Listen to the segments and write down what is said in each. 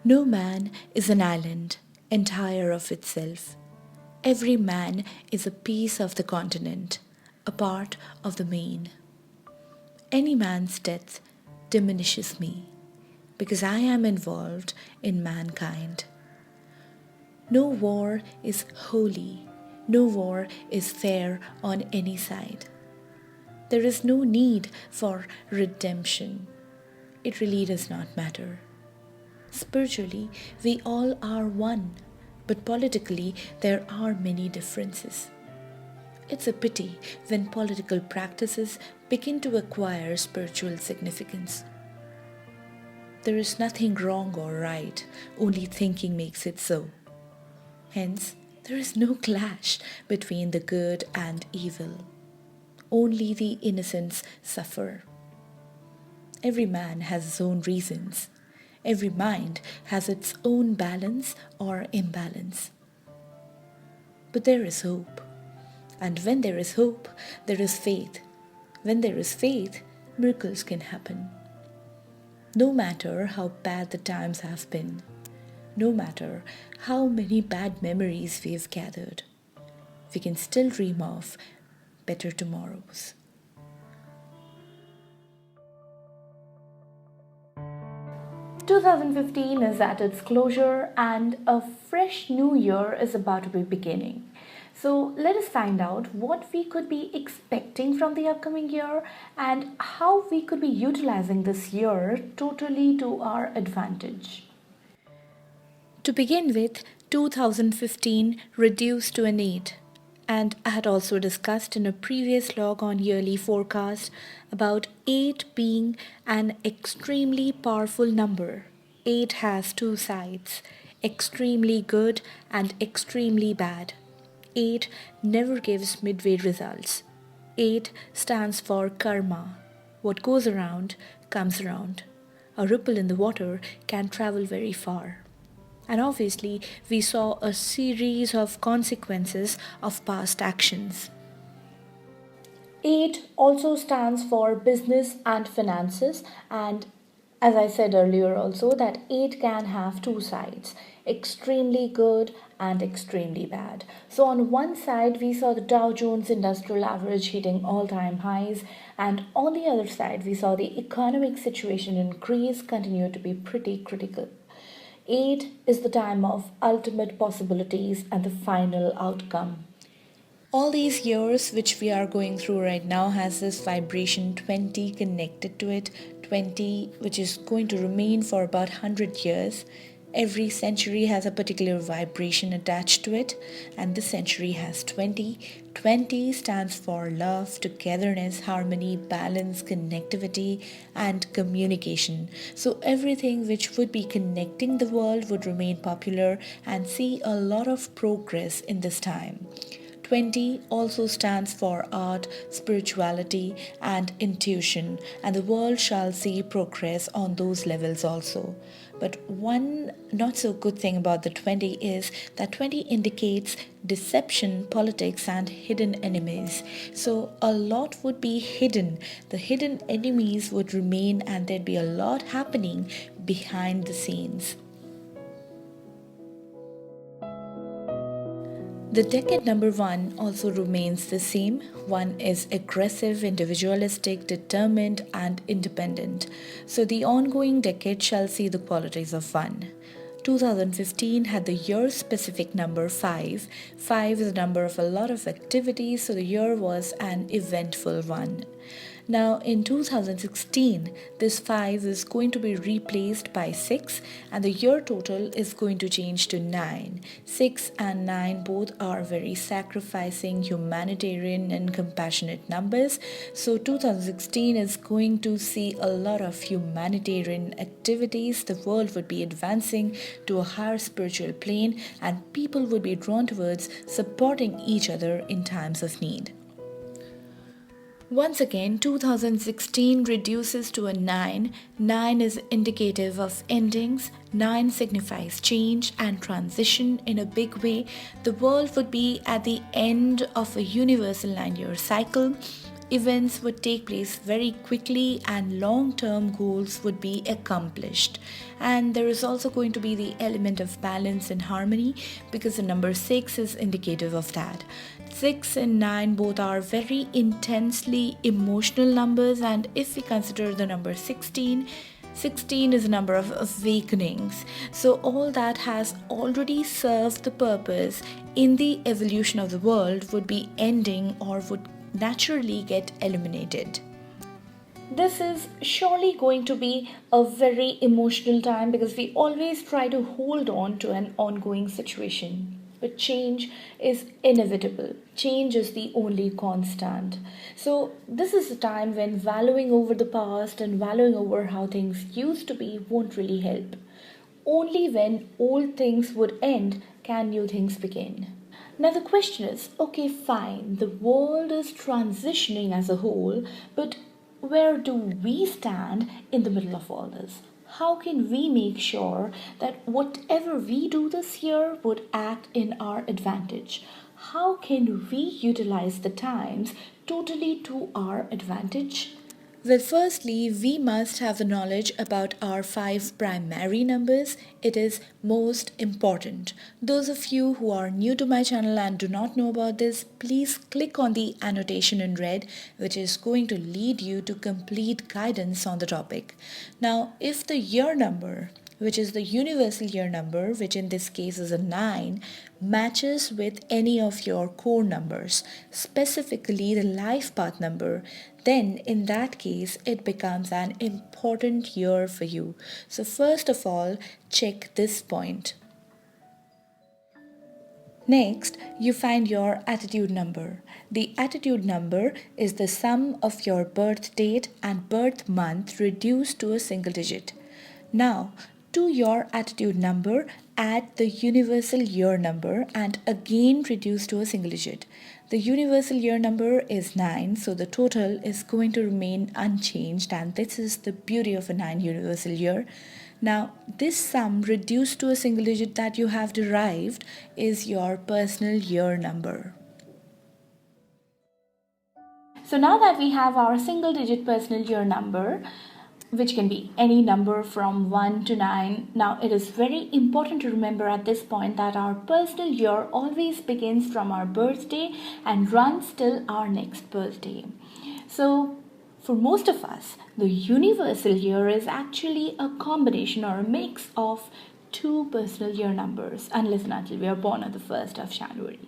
No man is an island, entire of itself. Every man is a piece of the continent, a part of the main. Any man's death diminishes me because I am involved in mankind. No war is holy, no war is fair on any side. There is no need for redemption. It really does not matter. Spiritually, we all are one, but politically, there are many differences. It's a pity when political practices begin to acquire spiritual significance. There is nothing wrong or right, only thinking makes it so. Hence, there is no clash between the good and evil. Only the innocents suffer. Every man has his own reasons. Every mind has its own balance or imbalance. But there is hope. And when there is hope, there is faith. When there is faith, miracles can happen. No matter how bad the times have been, no matter how many bad memories we have gathered, we can still dream of better tomorrows. 2015 is at its closure and a fresh new year is about to be beginning. So let us find out what we could be expecting from the upcoming year and how we could be utilizing this year totally to our advantage. To begin with, 2015 reduced to an 8. And I had also discussed in a previous log on yearly forecast about 8 being an extremely powerful number. 8 has two sides, extremely good and extremely bad. 8 never gives midway results. 8 stands for karma. What goes around comes around. A ripple in the water can travel very far. And obviously, we saw a series of consequences of past actions. 8 also stands for business and finances, and as I said earlier, also that 8 can have two sides, extremely good and extremely bad. So, on one side, we saw the Dow Jones Industrial Average hitting all time highs, and on the other side, we saw the economic situation in Greece continue to be pretty critical. 8 is the time of ultimate possibilities and the final outcome. All these years which we are going through right now has this vibration 20 connected to it, 20 which is going to remain for about 100 years. Every century has a particular vibration attached to it, and this century has 20. 20 stands for love, togetherness, harmony, balance, connectivity, and communication. So, everything which would be connecting the world would remain popular and see a lot of progress in this time. 20 also stands for art, spirituality, and intuition, and the world shall see progress on those levels also. But one not so good thing about the 20 is that 20 indicates deception, politics, and hidden enemies. So a lot would be hidden. The hidden enemies would remain, and there'd be a lot happening behind the scenes. The decade number 1 also remains the same. 1 is aggressive, individualistic, determined, and independent. So the ongoing decade shall see the qualities of 1. 2015 had the year specific number 5. 5 is a number of a lot of activities, so the year was an eventful one. Now in 2016, this 5 is going to be replaced by 6 and the year total is going to change to 9. 6 and 9 both are very sacrificing, humanitarian and compassionate numbers. So 2016 is going to see a lot of humanitarian activities. The world would be advancing to a higher spiritual plane and people would be drawn towards supporting each other in times of need. Once again, 2016 reduces to a 9. 9 is indicative of endings. 9 signifies change and transition in a big way. The world would be at the end of a universal 9-year cycle. events would take place very quickly and long-term goals would be accomplished. And there is also going to be the element of balance and harmony, because the number 6 is indicative of that. 6 and 9 both are very intensely emotional numbers, and if we consider the number 16, 16 is a number of awakenings. So all that has already served the purpose in the evolution of the world would be ending or would naturally get eliminated. This is surely going to be a very emotional time, because we always try to hold on to an ongoing situation. But change is inevitable. Change is the only constant. So, this is a time when valuing over the past and valuing over how things used to be won't really help. Only when old things would end can new things begin. Now, the question is, okay, fine, the world is transitioning as a whole, but where do we stand in the middle of all this? How can we make sure that whatever we do this year would act in our advantage? How can we utilize the times totally to our advantage? Well, firstly, we must have the knowledge about our 5 primary numbers. It is most important. Those of you who are new to my channel and do not know about this, please click on the annotation in red, which is going to lead you to complete guidance on the topic. Now, if the year number, which is the universal year number, which in this case is a 9, matches with any of your core numbers, specifically the life path number, then in that case it becomes an important year for you. So first of all, check this point. Next, you find your attitude number. The attitude number is the sum of your birth date and birth month reduced to a single digit. Now, to your attitude number, add the universal year number and again reduce to a single digit. The universal year number is 9, so the total is going to remain unchanged, and this is the beauty of a 9 universal year. Now, this sum reduced to a single digit that you have derived is your personal year number. So now that we have our single digit personal year number, which can be any number from 1 to 9. Now, it is very important to remember at this point that our personal year always begins from our birthday and runs till our next birthday. So, for most of us, the universal year is actually a combination or a mix of 2 personal year numbers, unless and until we are born on the 1st of January.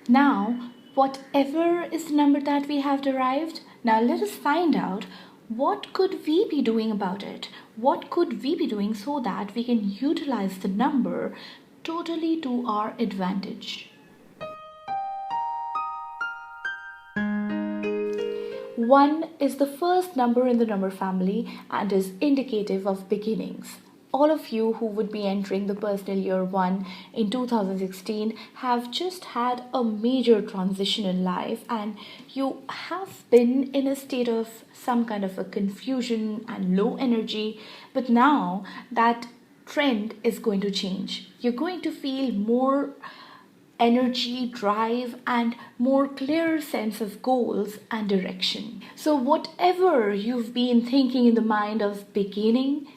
Now, whatever is the number that we have derived, now let us find out what could we be doing about it? What could we be doing so that we can utilize the number totally to our advantage? 1 is the first number in the number family and is indicative of beginnings. All of you who would be entering the personal year 1 in 2016 have just had a major transition in life, and you have been in a state of some kind of a confusion and low energy. But now that trend is going to change. You're going to feel more energy, drive, and more clear sense of goals and direction. So whatever you've been thinking in the mind of beginning,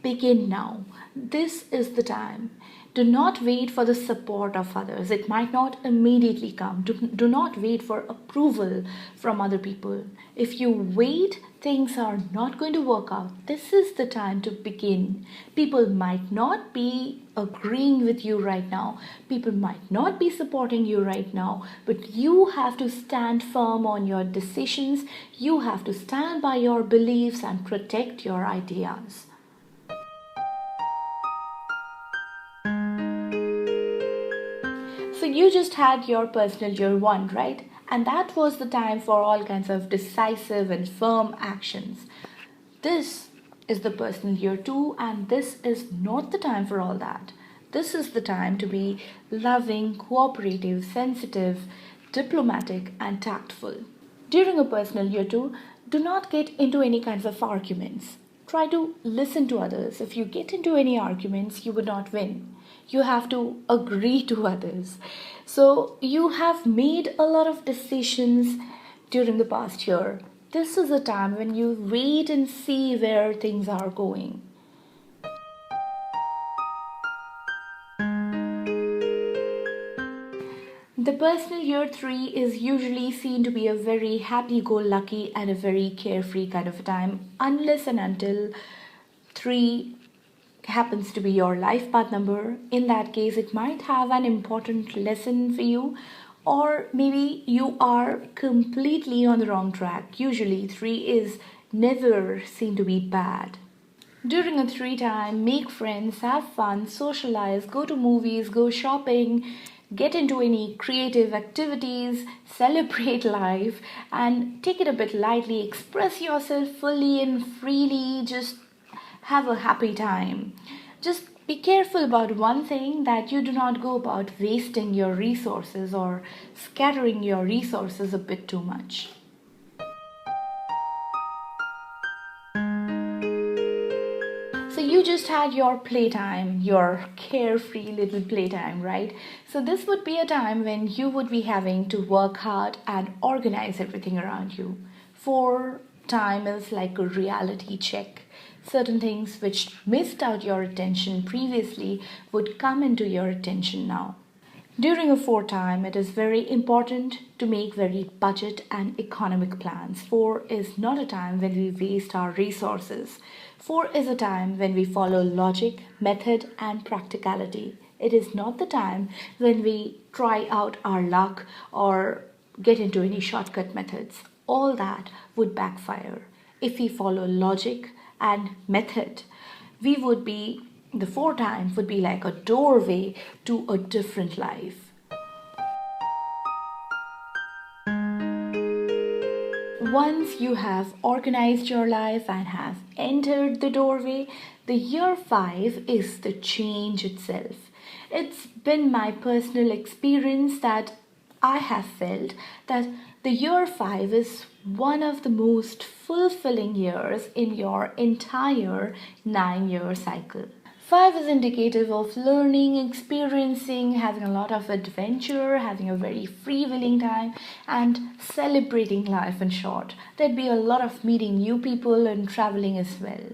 begin now. This is the time. Do not wait for the support of others. It might not immediately come. Do not wait for approval from other people. If you wait, things are not going to work out. This is the time to begin. People might not be agreeing with you right now. People might not be supporting you right now. But you have to stand firm on your decisions. You have to stand by your beliefs and protect your ideas. So you just had your personal year 1, right? And that was the time for all kinds of decisive and firm actions. This is the personal year 2, and this is not the time for all that. This is the time to be loving, cooperative, sensitive, diplomatic, and tactful. During a personal year 2, do not get into any kinds of arguments. Try to listen to others. If you get into any arguments, you would not win. You have to agree to others. So you have made a lot of decisions during the past year. This is a time when you wait and see where things are going. The personal year 3 is usually seen to be a very happy-go-lucky and a very carefree kind of a time, unless and until 3 happens to be your life path number. In that case, it might have an important lesson for you, or maybe you are completely on the wrong track. Usually 3 is never seen to be bad. During a 3 time, make friends, have fun, socialize, go to movies, go shopping, get into any creative activities, celebrate life, and take it a bit lightly, express yourself fully and freely, just have a happy time. Just be careful about one thing, that you do not go about wasting your resources or scattering your resources a bit too much. So you just had your playtime, your carefree little playtime, right? So this would be a time when you would be having to work hard and organize everything around you. 4 time is like a reality check. Certain things which missed out your attention previously would come into your attention now. During a 4 time, it is very important to make very budget and economic plans. 4 is not a time when we waste our resources. 4 is a time when we follow logic, method, and practicality. It is not the time when we try out our luck or get into any shortcut methods. All that would backfire. If we follow logic and method, the 4 time would be like a doorway to a different life. Once you have organized your life and have entered the doorway, the year 5 is the change itself. It's been my personal experience that I have felt that the year 5 is one of the most fulfilling years in your entire 9-year cycle. 5 is indicative of learning, experiencing, having a lot of adventure, having a very free-willing time, and celebrating life in short. There'd be a lot of meeting new people and traveling as well.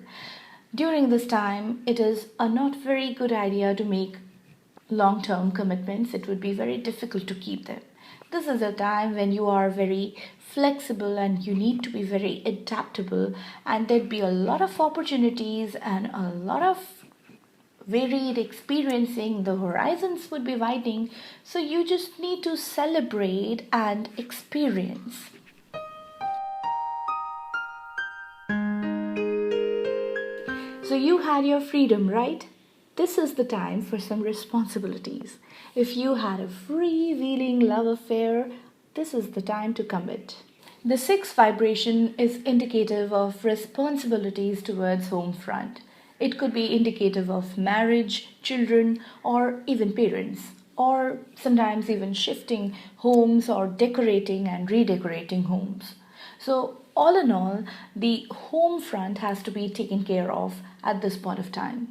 During this time, it is a not very good idea to make long-term commitments. It would be very difficult to keep them. This is a time when you are very flexible and you need to be very adaptable, and there'd be a lot of opportunities and a lot of varied experiencing. The horizons would be widening, so you just need to celebrate and experience. So you had your freedom, right? This is the time for some responsibilities. If you had a freewheeling love affair, this is the time to commit. The 6 vibration is indicative of responsibilities towards home front. It could be indicative of marriage, children, or even parents, or sometimes even shifting homes or decorating and redecorating homes. So all in all, the home front has to be taken care of at this point of time.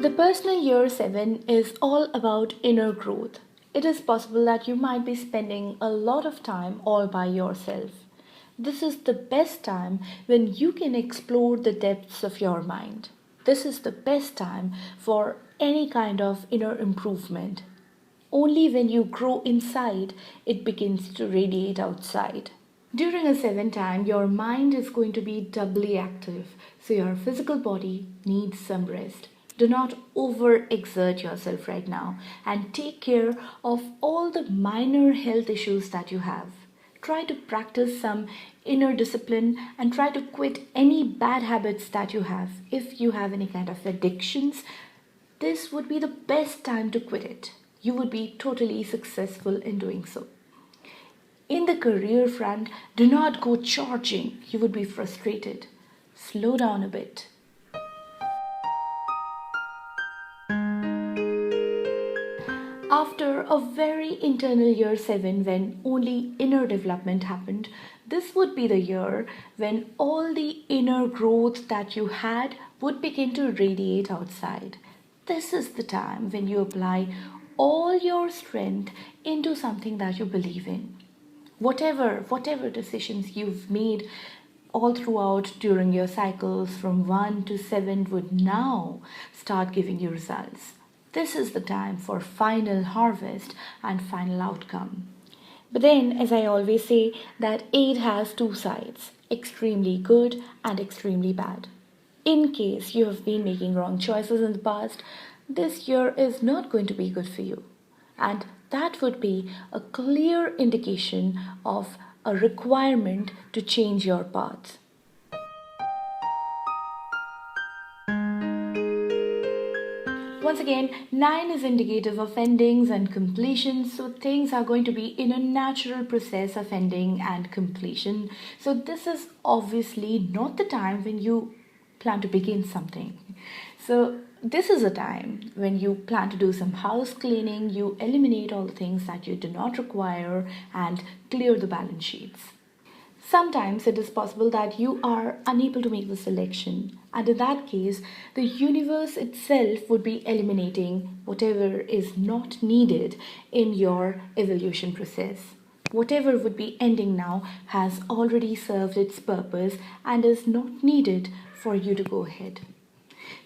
The personal year 7 is all about inner growth. It is possible that you might be spending a lot of time all by yourself. This is the best time when you can explore the depths of your mind. This is the best time for any kind of inner improvement. Only when you grow inside, it begins to radiate outside. During a 7 time, your mind is going to be doubly active, so your physical body needs some rest. Do not overexert yourself right now and take care of all the minor health issues that you have. Try to practice some inner discipline and try to quit any bad habits that you have. If you have any kind of addictions, this would be the best time to quit it. You would be totally successful in doing so. In the career front, do not go charging. You would be frustrated. Slow down a bit. After a very internal year 7 when only inner development happened, this would be the year when all the inner growth that you had would begin to radiate outside. This is the time when you apply all your strength into something that you believe in. Whatever decisions you've made all throughout during your cycles from 1 to 7 would now start giving you results. This is the time for final harvest and final outcome. But then, as I always say, that 8 has two sides, extremely good and extremely bad. In case you have been making wrong choices in the past, this year is not going to be good for you. And that would be a clear indication of a requirement to change your path. Once again, 9 is indicative of endings and completions, so things are going to be in a natural process of ending and completion. So this is obviously not the time when you plan to begin something. So this is a time when you plan to do some house cleaning, you eliminate all the things that you do not require and clear the balance sheets. Sometimes it is possible that you are unable to make the selection, and in that case, the universe itself would be eliminating whatever is not needed in your evolution process. Whatever would be ending now has already served its purpose and is not needed for you to go ahead.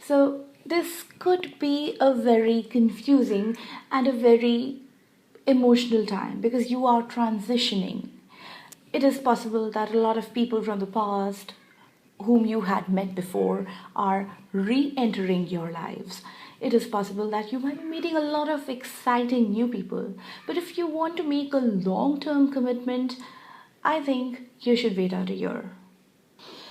So, this could be a very confusing and a very emotional time because you are transitioning. It is possible that a lot of people from the past whom you had met before are re-entering your lives. It is possible that you might be meeting a lot of exciting new people. But if you want to make a long-term commitment, I think you should wait out a year.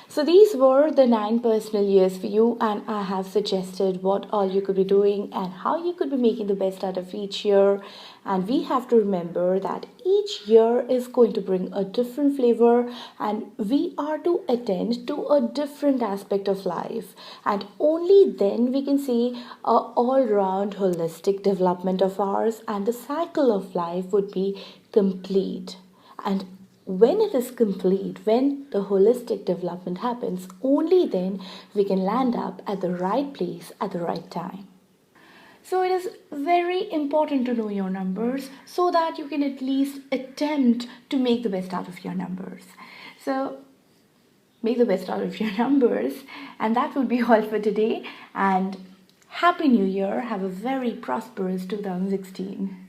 So these were the 9 personal years for you, and I have suggested what all you could be doing and how you could be making the best out of each year. And we have to remember that each year is going to bring a different flavor, and we are to attend to a different aspect of life. And only then we can see a all-round holistic development of ours, and the cycle of life would be complete. And when it is complete, when the holistic development happens, only then we can land up at the right place at the right time. So it is very important to know your numbers so that you can at least attempt to make the best out of your numbers. So make the best out of your numbers, and that will be all for today. And Happy New Year. Have a very prosperous 2016.